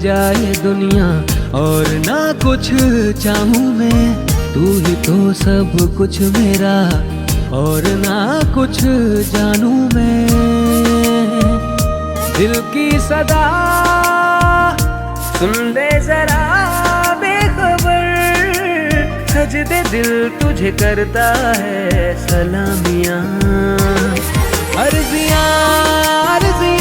जाए दुनिया और ना कुछ चाहूं मैं, तू ही तो सब कुछ मेरा और ना कुछ जानूं मैं। दिल की सदा सुन ले जरा बेखबर, सज दे दिल तुझे करता है सलामियां। अर्जियां अर्जियां